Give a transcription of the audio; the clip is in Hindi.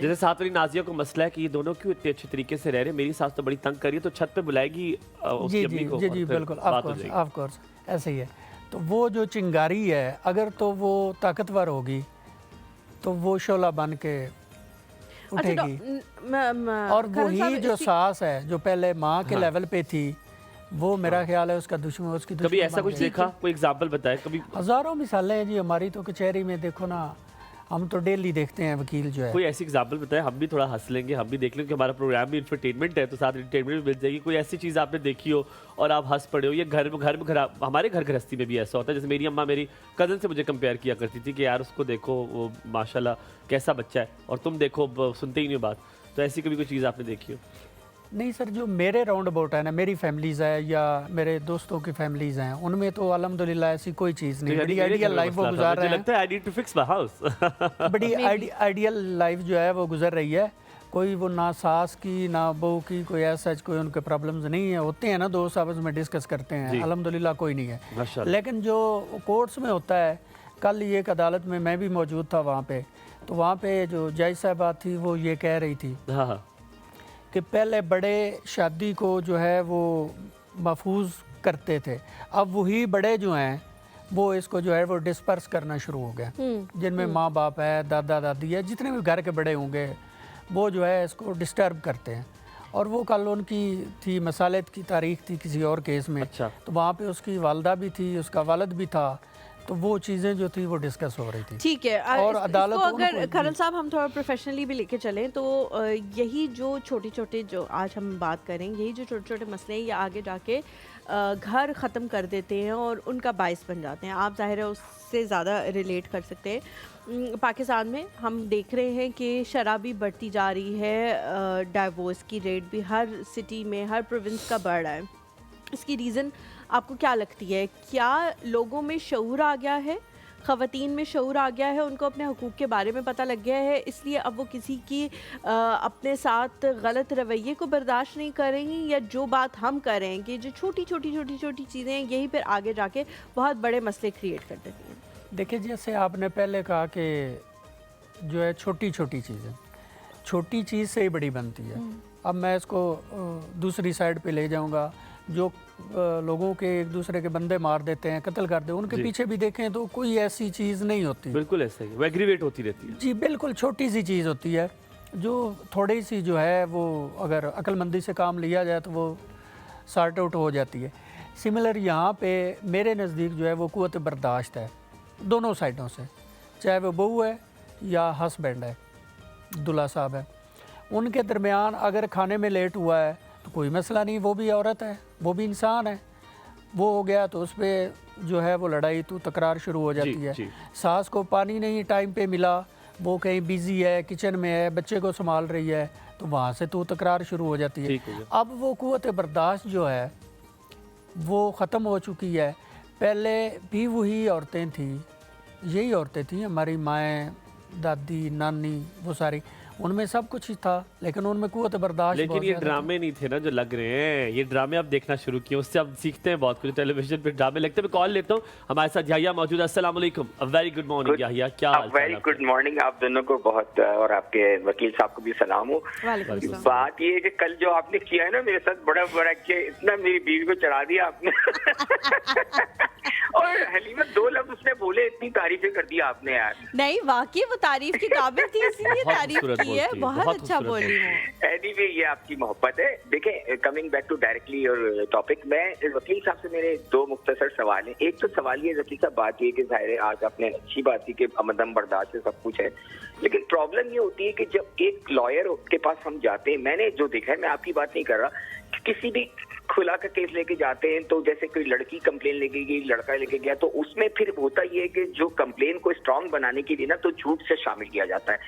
जैसे साथ वाली नाजिया को मसला है कि ये दोनों क्यों इतने अच्छे तरीके से रह रहे हैं, मेरी सास तो बड़ी तंग कर रही है, तो छत पे बुलाएगी उसकी जी अम्मी जी को जी और जी फिर बिल्कुल, बात हो जाएगी। ऑफ कोर्स ऐसे ही है। तो वो जो चिंगारी है, अगर तो वो ताकतवर होगी तो वो शोला बन के उठेगी। और वही जो सास है जो पहले माँ के लेवल पे थी, वो मेरा ख्याल है उसका दुश्मन, उसकी दुश्मन कभी ऐसा बन कुछ गई। देखा, कोई एग्जांपल बताए कभी? हज़ारों मिसालें हैं जी, हमारी तो कचहरी में देखो ना, हम तो डेली देखते हैं वकील जो है। कोई ऐसी एग्जांपल बताए, हम भी थोड़ा हंस लेंगे, हम भी देख लेंगे, हमारा प्रोग्राम भी इंटरटेनमेंट है तो साथ इंटरटेनमेंट भी मिल जाएगी। कोई ऐसी चीज़ आपने देखी हो और आप हंस पड़े हो, ये हमारे घर गृहस्थी में भी ऐसा होता है। जैसे मेरी अम्मा मेरी कज़न से मुझे कंपेयर किया करती थी कि यार उसको देखो वो माशाल्लाह कैसा बच्चा है, और तुम देखो सुनते ही नहीं हो बात। तो ऐसी कभी कोई चीज़ आपने देखी हो? नहीं सर, जो मेरे राउंड अबाउट है ना, मेरी फैमिलीज़ है या मेरे दोस्तों की फैमिलीज़ हैं, उनमें तो अल्हम्दुलिल्लाह ऐसी कोई चीज़ नहीं। बड़ी आइडियल लाइफ वो गुजार रहे हैं। लगता है I need to fix my house. बड़ी आइडियल लाइफ जो है वो गुजर रही है। कोई वो ना सास की ना बहू की कोई ऐसा कोई उनके प्रॉब्लम्स नहीं है। होते हैं ना, दोस्त आपस में डिस्कस करते हैं, अल्हम्दुलिल्लाह कोई नहीं है। लेकिन जो कोर्ट्स में होता है, कल ये एक अदालत में मैं भी मौजूद था वहाँ पे, तो वहाँ पे जो जज साहबा थी वो ये कह रही थी कि पहले बड़े शादी को जो है वो महफूज करते थे, अब वही बड़े जो हैं वो इसको जो है वो डिस्पर्स करना शुरू हो गया। जिनमें माँ बाप है, दादा दादी है, जितने भी घर के बड़े होंगे वो जो है इसको डिस्टर्ब करते हैं। और वो कल उनकी थी मसालत की तारीख थी किसी और केस में। अच्छा। तो वहाँ पे उसकी वालदा भी थी, उसका वालिद भी था, तो वो चीज़ें जो थी वो डिस्कस हो रही थी। ठीक है। और अदालत इसको अगर खरल साहब हम थोड़ा प्रोफेशनली भी लेके चलें तो यही जो छोटे छोटे जो आज हम बात करें, यही जो छोटे छोटे मसले हैं ये आगे जाके घर ख़त्म कर देते हैं और उनका बायस बन जाते हैं। आप ज़ाहिर है उससे ज़्यादा रिलेट कर सकते हैं। पाकिस्तान में हम देख रहे हैं कि शराबी बढ़ती जा रही है, डाइवोर्स की रेट भी हर सिटी में, हर प्रोविंस का बढ़ रहा है। इसकी रीज़न आपको क्या लगती है? क्या लोगों में शऊर आ गया है, ख़वातीन में शऊर आ गया है, उनको अपने हकूक़ के बारे में पता लग गया है, इसलिए अब वो किसी की अपने साथ गलत रवैये को बर्दाश्त नहीं करेंगी, या जो बात हम करें कि जो छोटी छोटी चीज़ें हैं यही फिर आगे जाके बहुत बड़े मसले क्रिएट कर देती हैं? देखिए, जैसे आपने पहले कहा कि जो है छोटी छोटी चीज़ें, छोटी चीज़ से ही बड़ी बनती है। अब मैं इसको दूसरी साइड पे ले जाऊंगा। जो लोगों के एक दूसरे के बंदे मार देते हैं, कत्ल कर दे, उनके पीछे भी देखें तो कोई ऐसी चीज़ नहीं होती। बिल्कुल ऐसा ही, वो एग्रीवेट होती रहती है। जी बिल्कुल, छोटी सी चीज़ होती है जो थोड़ी सी जो है वो अगर अक्लमंदी से काम लिया जाए तो वो सॉर्ट आउट हो जाती है। सिमिलर यहाँ पे मेरे नज़दीक जो है वो क़ुव्वत बर्दाश्त है दोनों साइडों से, चाहे वो बहू है या हस्बैंड है, दूल्हा साहब है, उनके दरमियान अगर खाने में लेट हुआ है तो कोई मसला नहीं, वो भी औरत है, वो भी इंसान है। वो हो गया तो उस पर जो है वो लड़ाई तो तकरार शुरू हो जाती है। सास को पानी नहीं टाइम पे मिला, वो कहीं बिज़ी है, किचन में है, बच्चे को संभाल रही है, तो वहाँ से तो तकरार शुरू हो जाती है। अब वो क़ुव्वत बर्दाश्त जो है वो ख़त्म हो चुकी है। पहले भी वही औरतें थी, यही औरतें थी, हमारी माएँ, दादी, नानी, वो सारी, उनमें सब कुछ ही था, लेकिन उनमें क़ुव्वत बर्दाश्त। लेकिन ये ड्रामे नहीं थे ना जो लग रहे हैं, ये ड्रामे आप देखना शुरू किए, उससे आप सीखते हैं बहुत कुछ। टेलीविजन पे ड्रामे लगते हैं। मैं कॉल लेता हूँ, हमारे साथ याहिया मौजूद है। अस्सलाम वालेकुम, a very good morning Yahya, क्या हाल? वेरी गुड मॉर्निंग आप दोनों को बहुत, और आपके वकील साहब को भी सलाम हो। बात ये है कि कल जो आपने किया है ना मेरे साथ, बड़ा कि इतना मेरी बीवी को चढ़ा दिया आपने। और हलीमा 2 लफ्ज़ उसने बोले, इतनी तारीफें कर दी आपने यार। नहीं, वाकई वो तारीफ की काबिल थी, इसलिए तारीफ की है, बहुत अच्छा बोली वो। एनीवे, ये आपकी मोहब्बत है। देखें, कमिंग बैक टू डायरेक्टली और टॉपिक, मैं वकील साहब से मेरे 2 मुख्तसर सवाल हैं। एक तो सवाल ये वकील साहब, बात ये कि ज़ाहिर है आज आपने अच्छी बात की कि अमदम बर्दाश्त से सब कुछ है, लेकिन प्रॉब्लम ये होती है कि जब एक लॉयर के पास हम जाते हैं, मैंने जो देखा है, मैं आपकी बात नहीं कर रहा, किसी भी खुला का केस लेके जाते हैं तो जैसे कोई लड़की कंप्लेन लेके गई, लड़का लेके गया, तो उसमें फिर होता ये है कि जो कंप्लेन को स्ट्रांग बनाने के लिए ना तो झूठ से शामिल किया जाता है।